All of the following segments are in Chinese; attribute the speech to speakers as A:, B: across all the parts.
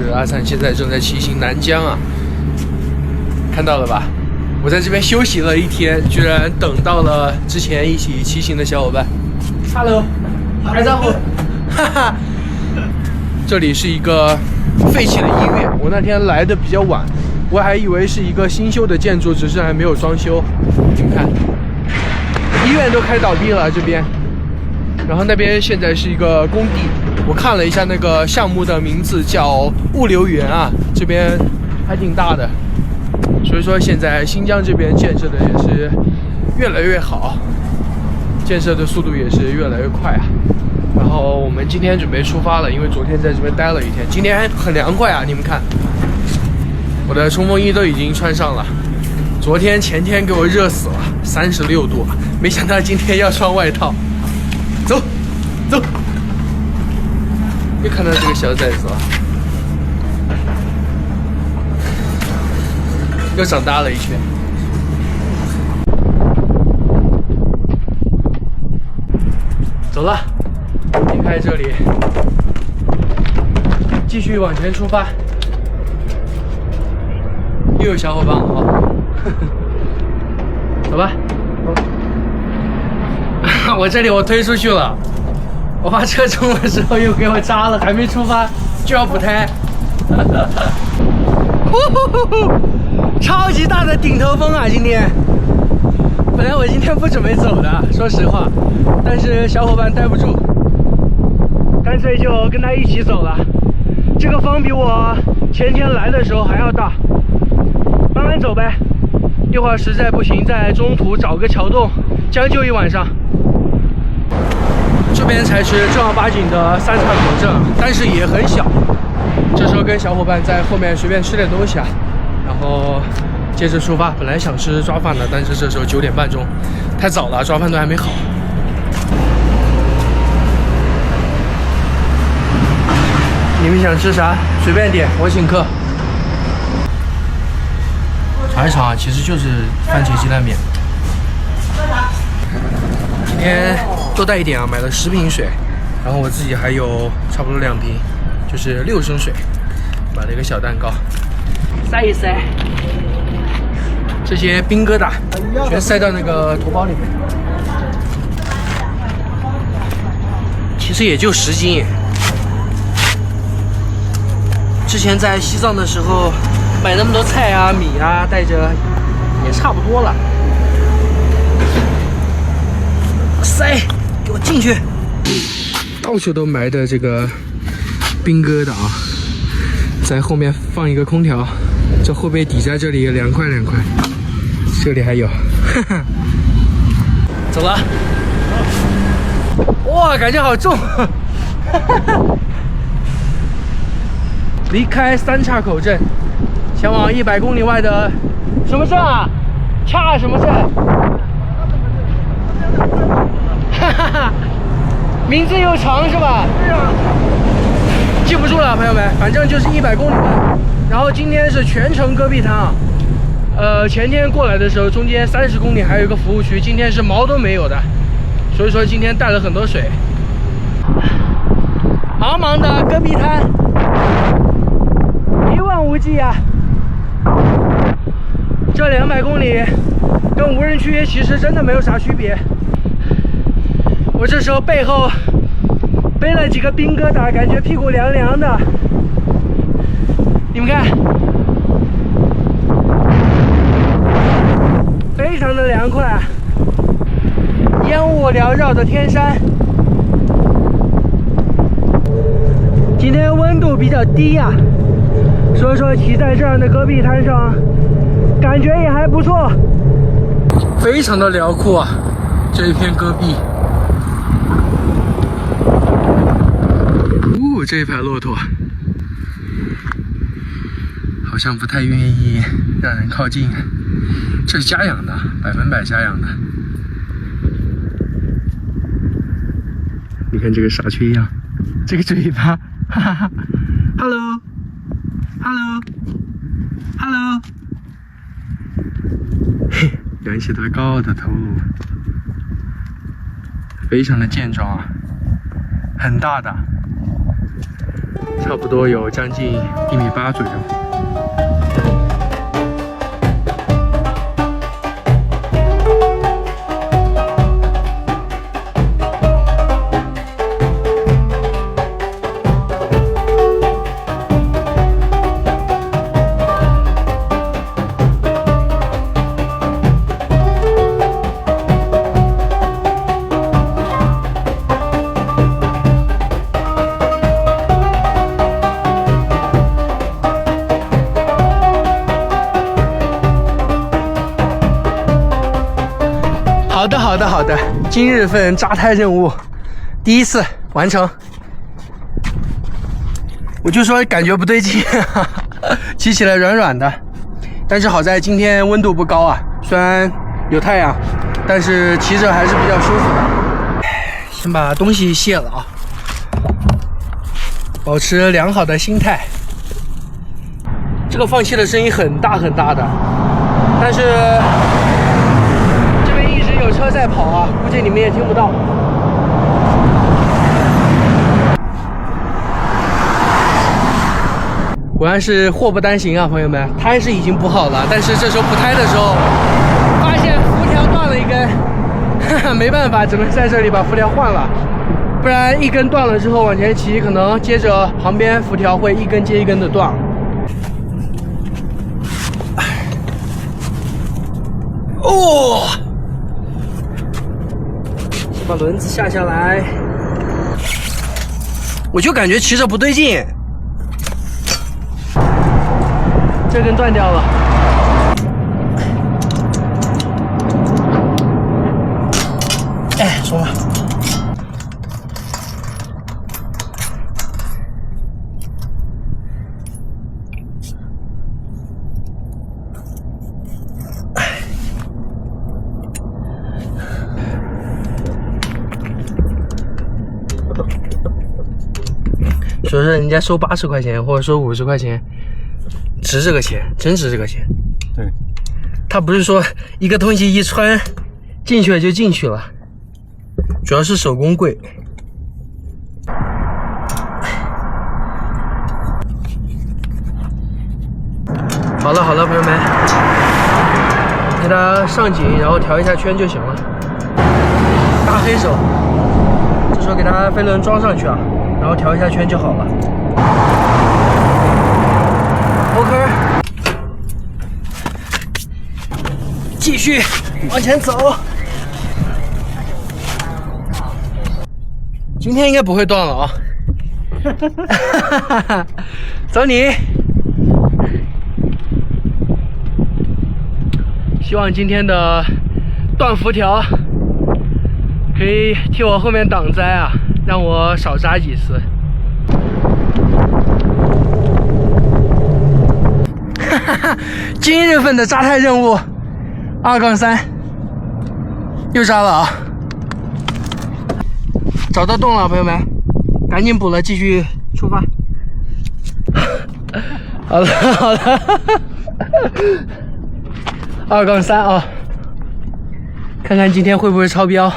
A: 是阿灿现在正在骑行南疆啊，看到了吧？我在这边休息了一天，居然等到了之前一起骑行的小伙伴。Hello， 打招呼。哈哈，这里是一个废弃的医院，我那天来的比较晚，我还以为是一个新修的建筑，只是还没有装修。你们看，医院都开倒闭了这边，然后那边现在是一个工地。我看了一下那个项目的名字叫物流园啊，这边还挺大的，所以说现在新疆这边建设的也是越来越好，建设的速度也是越来越快啊。然后我们今天准备出发了，因为昨天在这边待了一天，今天很凉快啊，你们看，我的冲锋衣都已经穿上了。昨天前天给我热死了，36度，没想到今天要穿外套。走，走。又看到这个小崽子了，又长大了一圈。走了，离开这里，继续往前出发。又有小伙伴了啊！走吧。我这里我推出去了。我把车冲的时候又给我扎了，还没出发就要补胎。超级大的顶头风啊！今天本来我今天不准备走的，说实话，但是小伙伴待不住，干脆就跟他一起走了。这个风比我前天来的时候还要大，慢慢走呗。一会儿实在不行，在中途找个桥洞将就一晚上。这边才是正儿八经的三岔口镇，但是也很小。这时候跟小伙伴在后面随便吃点东西啊，然后接着出发。本来想吃抓饭的，但是这时候9点半钟，太早了，抓饭都还没好。你们想吃啥？随便点，我请客。尝一尝啊，其实就是番茄鸡蛋面。今天多带一点啊，买了10瓶水，然后我自己还有差不多2瓶，就是6升水，买了一个小蛋糕，塞一塞。这些冰疙瘩全塞到那个头包里面，其实也就10斤。之前在西藏的时候买那么多菜啊、米啊，带着也差不多了。塞，给我进去！到处都埋的这个冰疙瘩啊，在后面放一个空调，这后背底下这里也凉快凉快，这里还有，哈哈。走了，哇，感觉好重，哈哈。离开三岔口镇，前往100公里外的什么镇啊？恰什么镇？哈哈哈，名字又长是吧？对啊，记不住了，朋友们，反正就是100公里外。然后今天是全程戈壁滩啊，前天过来的时候，中间30公里还有一个服务区，今天是毛都没有的，所以说今天带了很多水。茫茫的戈壁滩，一望无际啊！这200公里跟无人区其实真的没有啥区别。我这时候背后背了几个冰疙瘩，感觉屁股凉凉的。你们看，非常的凉快，烟雾缭绕的天山。今天温度比较低呀，所以说骑在这样的戈壁滩上，感觉也还不错，非常的辽阔啊，这一片戈壁。这一排骆驼好像不太愿意让人靠近，这是家养的，100%家养的。你看这个傻缺样，这个嘴巴，哈哈哈 ，Hello， 嘿，扬起它高傲的头颅，非常的健壮啊，很大的。差不多有将近1.8米左右。好的，今日份扎胎任务第1次完成。我就说感觉不对劲，骑起来软软的，但是好在今天温度不高啊，虽然有太阳，但是骑着还是比较舒服的。先把东西卸了啊，保持良好的心态。这个放气的声音很大的，但是有车在跑啊，估计你们也听不到。果然是祸不单行啊，朋友们，胎是已经补好了，但是这时候补胎的时候，发现辐条断了一根，没办法，只能在这里把辐条换了，不然一根断了之后往前骑，可能接着旁边辐条会一根接一根的断。哦。把轮子下下来，我就感觉骑着不对劲，这根断掉了。哎，松了。所以说人家收80块钱，或者说50块钱，值这个钱，真值这个钱。对，他不是说一个东西一穿进去了就进去了，主要是手工贵。好了，朋友们，给它上紧，然后调一下圈就行了。大黑手，这时候给它飞轮装上去啊。然后调一下圈就好了。OK， 继续往前走。今天应该不会断了啊！走你！希望今天的断辐条可以替我后面挡灾啊！让我少扎几次。今日份的扎胎任务2-3，又扎了啊！找到洞了，朋友们，赶紧补了，继续出发。好了，2-3啊，看看今天会不会超标。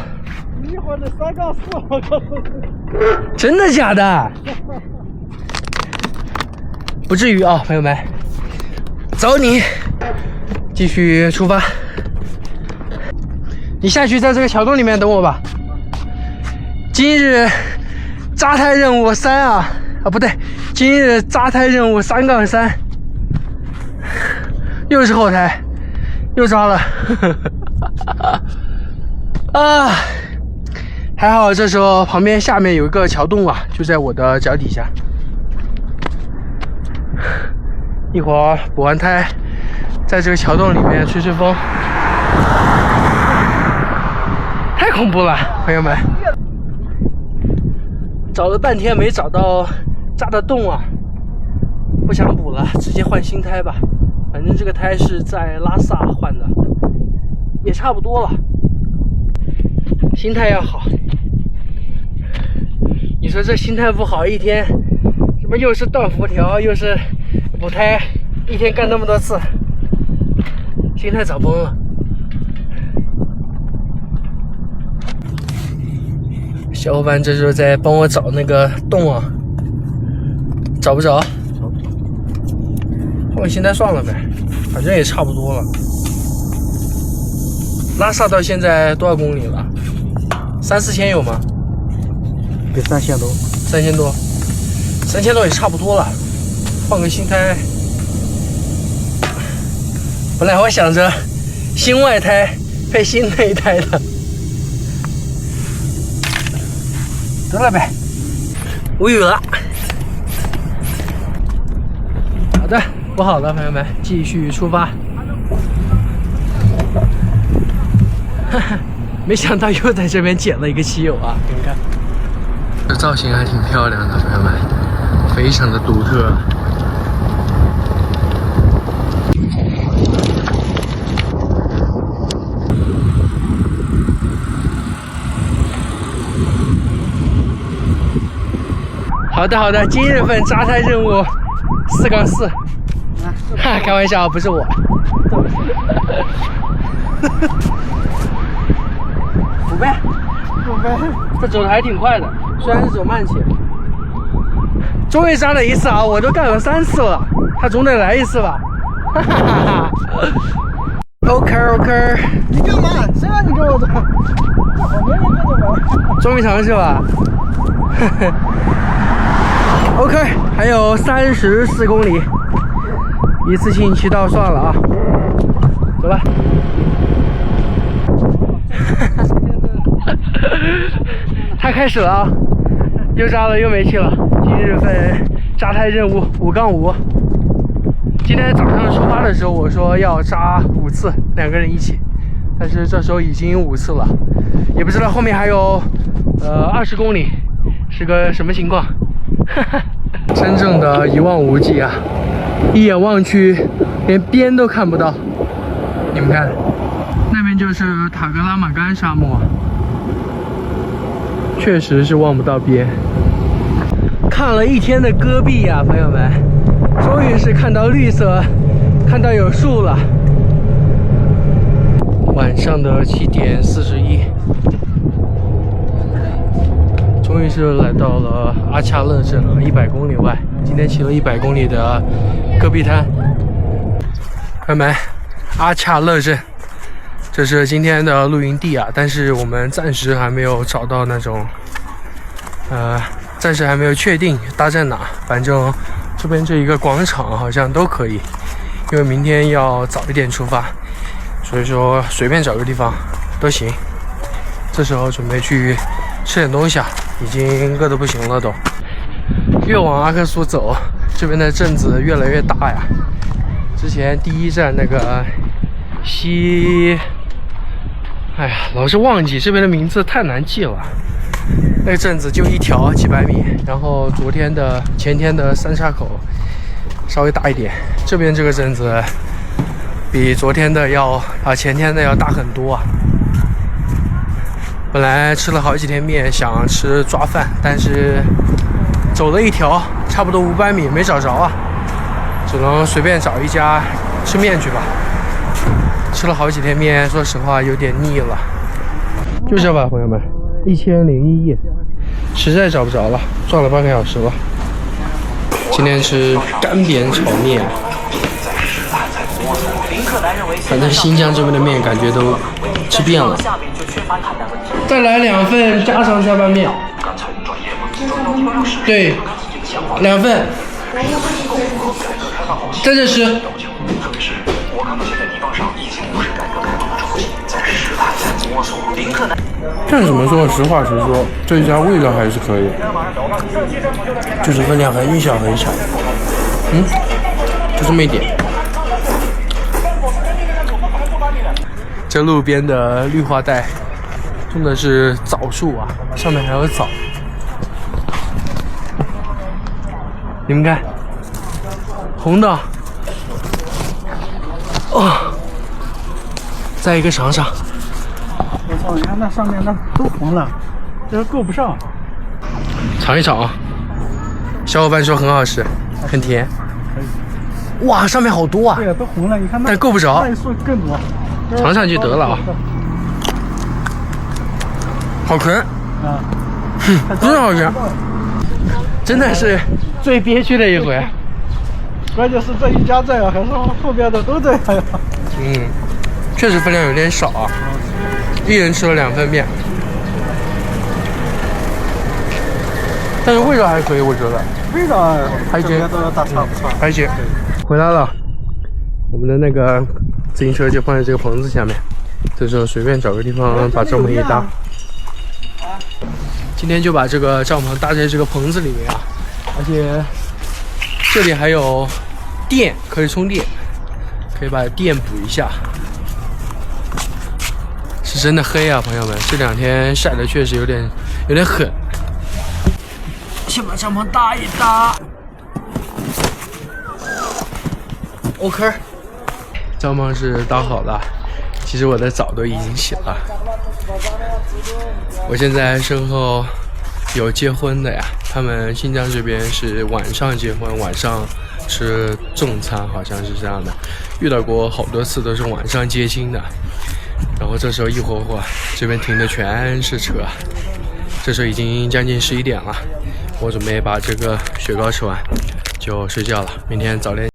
B: 一会儿的3-4，我告诉你，
A: 真的假的？不至于啊，朋友们，走你，继续出发。你下去在这个桥洞里面等我吧。今日扎胎任务3啊，不对，今日扎胎任务3-3，又是后胎，又扎了。啊！还好这时候旁边下面有一个桥洞啊，就在我的脚底下。一会儿补完胎，在这个桥洞里面吹吹风，太恐怖了，朋友们！找了半天没找到扎的洞啊，不想补了，直接换新胎吧。反正这个胎是在拉萨换的，也差不多了。心态要好，你说这心态不好，一天什么又是断辐条，又是补胎，一天干那么多次，心态早崩了。小伙伴这时候在帮我找那个洞啊，找不着？我现在算了呗，反正也差不多了。拉萨到现在多少公里了？3、4千有吗？
B: 得3000多。
A: 3000多，3000多也差不多了。换个新胎，本来我想着新外胎配新内胎的，得了呗，无语了。好的，不好了，朋友们，继续出发。哈哈，没想到又在这边捡了一个汽油啊！你们看，这造型还挺漂亮的，朋友们，非常的独特。好的好的，今日份扎胎任务4-4，哈，开玩笑，不是我。补呗，这走的还挺快的，虽然是走慢些。终于扎了一次啊，我都干了3次了，他总得来一次吧。哈哈哈哈。OK，
B: 你干嘛？谁让你跟我走？我没跟着玩。
A: 终于尝试吧。OK， 还有34公里，一次性骑到算了啊，走吧。他开始了啊，又扎了又没气了。今日份扎胎任务5-5。今天早上出发的时候我说要扎5次，2个人一起，但是这时候已经5次了，也不知道后面还有20公里是个什么情况。真正的一望无际啊，一眼望去连边都看不到。你们看，那边就是塔格拉玛干沙漠，确实是望不到边。看了一天的戈壁啊，朋友们，终于是看到绿色，看到有树了。晚上的7点41。终于是来到了阿恰勒镇了，100公里外。今天骑了100公里的戈壁滩。朋友们，阿恰勒镇，这是今天的露营地啊，但是我们暂时还没有找到那种，暂时还没有确定搭在哪。反正这边这一个广场好像都可以，因为明天要早一点出发，所以说随便找个地方都行。这时候准备去吃点东西啊，已经饿得不行了都。越往阿克苏走，这边的镇子越来越大呀。之前第一站那个哎呀，老是忘记这边的名字，太难记了。那个镇子就一条几百米，然后前天的三岔口稍微大一点。这边这个镇子比昨天的前天的要大很多啊。本来吃了好几天面，想吃抓饭，但是走了一条差不多500米没找着啊，只能随便找一家吃面去吧。吃了好几天面，说实话有点腻了。就这吧，朋友们，1001页，实在找不着了，转了半个小时了。今天吃干煸炒面，反正新疆这边的面感觉都吃遍了。再来2份家常下拌面。对，2份。在这吃。但怎么说，实话实说，这一家味道还是可以，就是分量很小很小。就这么一点。这路边的绿化带种的是枣树啊，上面还有枣。你们看，红的。哦，再一个尝尝。
B: 我操！你看那上面那都红了，这个够不上。
A: 尝一尝啊！小伙伴说很好吃，很甜。哇，上面好多啊！
B: 对呀，都红了，你看那。
A: 但够不着。
B: 那一束更多。
A: 尝尝就得了啊。好甜。
B: 啊。
A: 真的好甜。真的是最憋屈的一回。
B: 关键是这一家这样，还是后边的都这样。
A: 确实分量有点少啊，一人吃了2份面，但是味道还可以，我觉得
B: 味道
A: 还行，
B: 都大差不差，
A: 还行。回来了，我们的那个自行车就放在这个棚子下面，这时候随便找个地方把帐篷一搭。今天就把这个帐篷搭在这个棚子里面啊，而且这里还有电可以充电，可以把电补一下。是真的黑啊，朋友们，这2天晒的确实有点狠。先把帐篷搭一搭。OK， 帐篷是搭好了，其实我的澡都已经洗了。我现在身后有结婚的呀，他们新疆这边是晚上结婚，晚上吃重餐，好像是这样的。遇到过好多次都是晚上接亲的，然后这时候一会儿这边停的全是车，这时候已经将近11点了，我准备把这个雪糕吃完就睡觉了，明天早点。